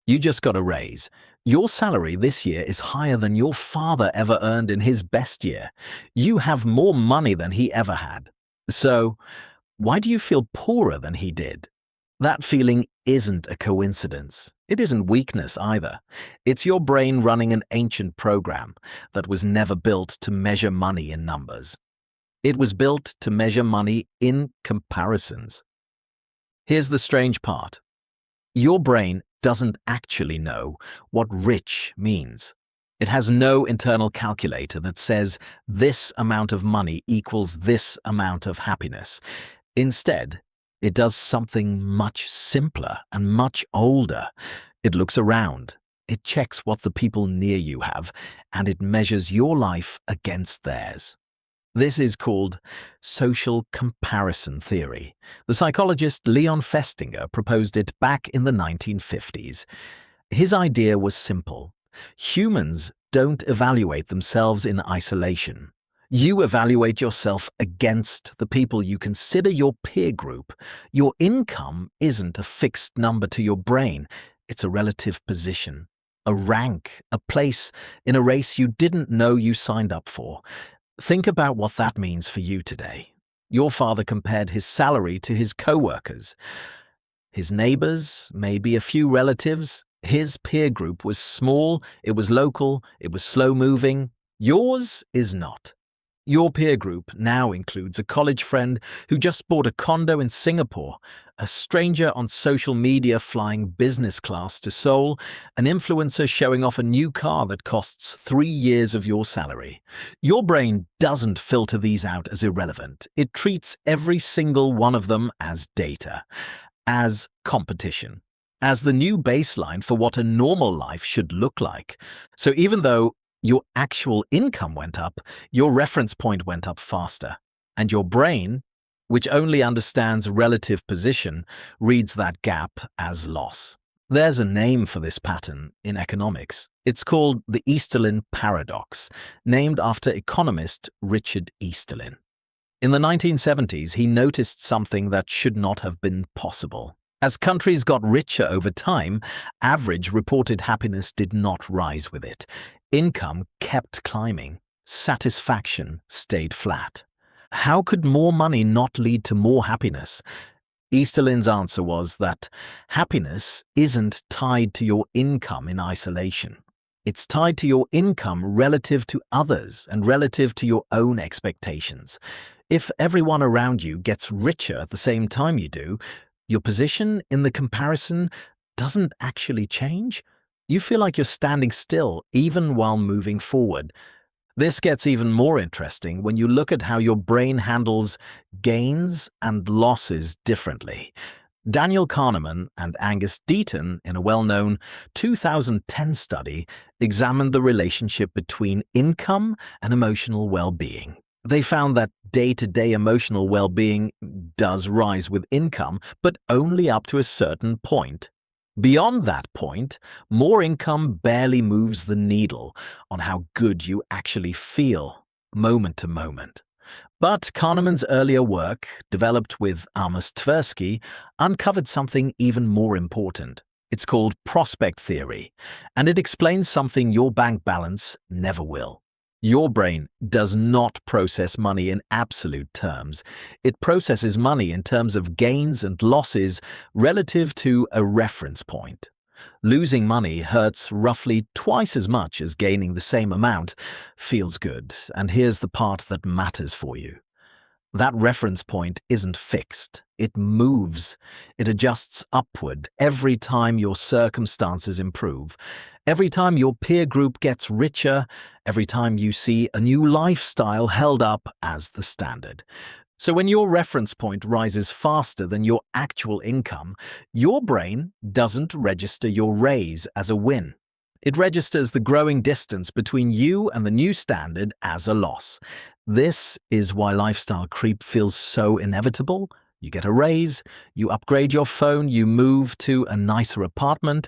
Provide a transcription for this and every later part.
You just got a raise. Your salary this year is higher than your father ever earned in his best year. You have more money than he ever had. So, why do you feel poorer than he did? That feeling isn't a coincidence. It isn't weakness either. It's your brain running an ancient program that was never built to measure money in numbers. It was built to measure money in comparisons. Here's the strange part. Your brain doesn't actually know what rich means. It has no internal calculator that says this amount of money equals this amount of happiness. Instead, it does something much simpler and much older. It looks around, it checks what the people near you have, and it measures your life against theirs. This is called social comparison theory. The psychologist Leon Festinger proposed it back in the 1950s. His idea was simple. Humans don't evaluate themselves in isolation. You evaluate yourself against the people you consider your peer group. Your income isn't a fixed number to your brain. It's a relative position, a rank, a place in a race you didn't know you signed up for. Think about what that means for you today. Your father compared his salary to his co-workers. His neighbors, maybe a few relatives. His peer group was small, it was local, it was slow-moving. Yours is not. Your peer group now includes a college friend who just bought a condo in Singapore, a stranger on social media flying business class to Seoul, an influencer showing off a new car that costs 3 years of your salary. Your brain doesn't filter these out as irrelevant. It treats every single one of them as data, as competition, as the new baseline for what a normal life should look like. So even though your actual income went up, your reference point went up faster. And your brain, which only understands relative position, reads that gap as loss. There's a name for this pattern in economics. It's called the Easterlin paradox, named after economist Richard Easterlin. In the 1970s, he noticed something that should not have been possible. As countries got richer over time, average reported happiness did not rise with it. Income kept climbing. Satisfaction stayed flat. How could more money not lead to more happiness? Easterlin's answer was that happiness isn't tied to your income in isolation. It's tied to your income relative to others and relative to your own expectations. If everyone around you gets richer at the same time you do, your position in the comparison doesn't actually change. You feel like you're standing still even while moving forward. This gets even more interesting when you look at how your brain handles gains and losses differently. Daniel Kahneman and Angus Deaton, in a well-known 2010 study, examined the relationship between income and emotional well-being. They found that day-to-day emotional well-being does rise with income, but only up to a certain point. Beyond that point, more income barely moves the needle on how good you actually feel, moment to moment. But Kahneman's earlier work, developed with Amos Tversky, uncovered something even more important. It's called prospect theory, and it explains something your bank balance never will. Your brain does not process money in absolute terms. It processes money in terms of gains and losses relative to a reference point. Losing money hurts roughly twice as much as gaining the same amount. Feels good, and here's the part that matters for you. That reference point isn't fixed. It moves. It adjusts upward every time your circumstances improve. Every time your peer group gets richer, every time you see a new lifestyle held up as the standard. So when your reference point rises faster than your actual income, your brain doesn't register your raise as a win. It registers the growing distance between you and the new standard as a loss. This is why lifestyle creep feels so inevitable. You get a raise, you upgrade your phone, you move to a nicer apartment.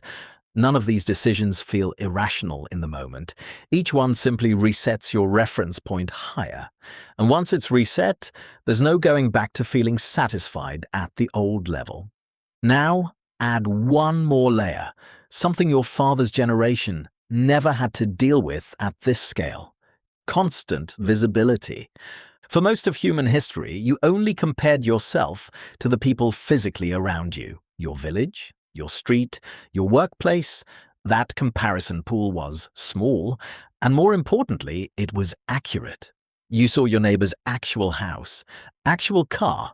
None of these decisions feel irrational in the moment. Each one simply resets your reference point higher. And once it's reset, there's no going back to feeling satisfied at the old level. Now, add one more layer. something your father's generation never had to deal with at this scale. Constant visibility. For most of human history, you only compared yourself to the people physically around you. Your village, your street, your workplace. That comparison pool was small, and more importantly, it was accurate. You saw your neighbor's actual house, actual car,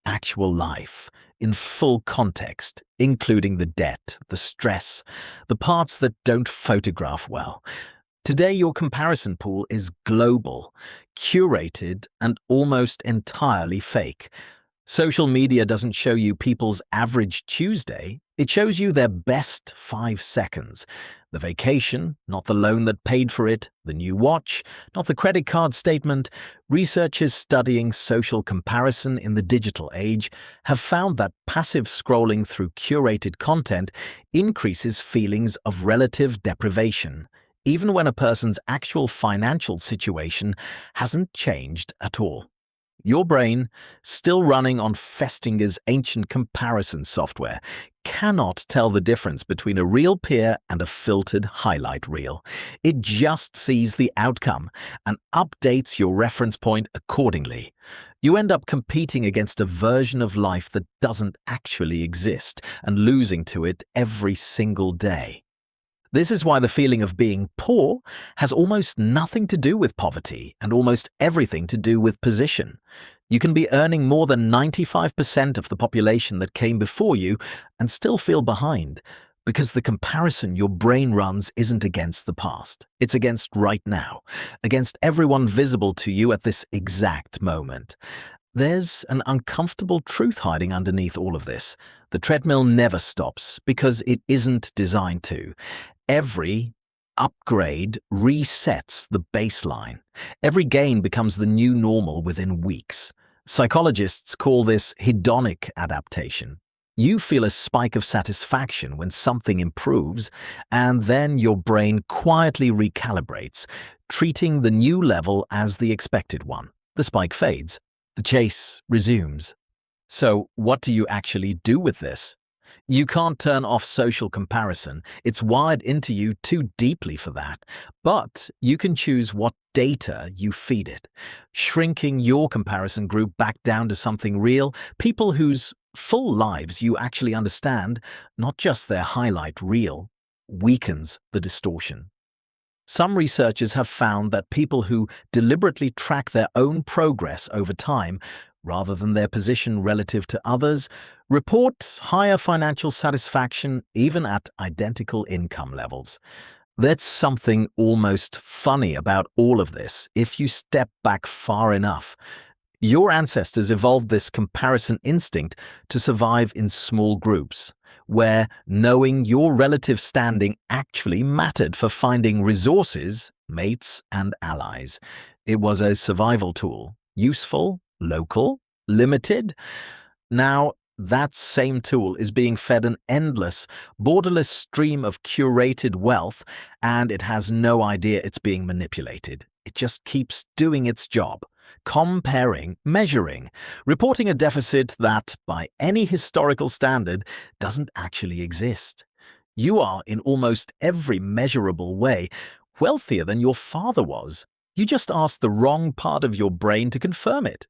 actual life, in full context, including the debt, the stress, the parts that don't photograph well. Today, your comparison pool is global, curated, and almost entirely fake. Social media doesn't show you people's average Tuesday. It shows you their best 5 seconds. The vacation, not the loan that paid for it, the new watch, not the credit card statement. Researchers studying social comparison in the digital age have found that passive scrolling through curated content increases feelings of relative deprivation, even when a person's actual financial situation hasn't changed at all. Your brain, still running on Festinger's ancient comparison software, cannot tell the difference between a real peer and a filtered highlight reel. It just sees the outcome and updates your reference point accordingly. You end up competing against a version of life that doesn't actually exist and losing to it every single day. This is why the feeling of being poor has almost nothing to do with poverty and almost everything to do with position. You can be earning more than 95% of the population that came before you and still feel behind, because the comparison your brain runs isn't against the past. It's against right now, against everyone visible to you at this exact moment. There's an uncomfortable truth hiding underneath all of this. The treadmill never stops because it isn't designed to. Every upgrade resets the baseline. Every gain becomes the new normal within weeks. Psychologists call this hedonic adaptation. You feel a spike of satisfaction when something improves, and then your brain quietly recalibrates, treating the new level as the expected one. The spike fades. The chase resumes. So, what do you actually do with this? You can't turn off social comparison. It's wired into you too deeply for that. But you can choose what data you feed it, shrinking your comparison group back down to something real, people whose full lives you actually understand, not just their highlight reel, weakens the distortion. Some researchers have found that people who deliberately track their own progress over time, rather than their position relative to others, report higher financial satisfaction even at identical income levels. There's something almost funny about all of this if you step back far enough. Your ancestors evolved this comparison instinct to survive in small groups, where knowing your relative standing actually mattered for finding resources, mates, and allies. It was a survival tool, useful, local, limited. Now, that same tool is being fed an endless, borderless stream of curated wealth, and it has no idea it's being manipulated. It just keeps doing its job. Comparing, measuring, reporting a deficit that, by any historical standard, doesn't actually exist. You are, in almost every measurable way, wealthier than your father was. You just asked the wrong part of your brain to confirm it.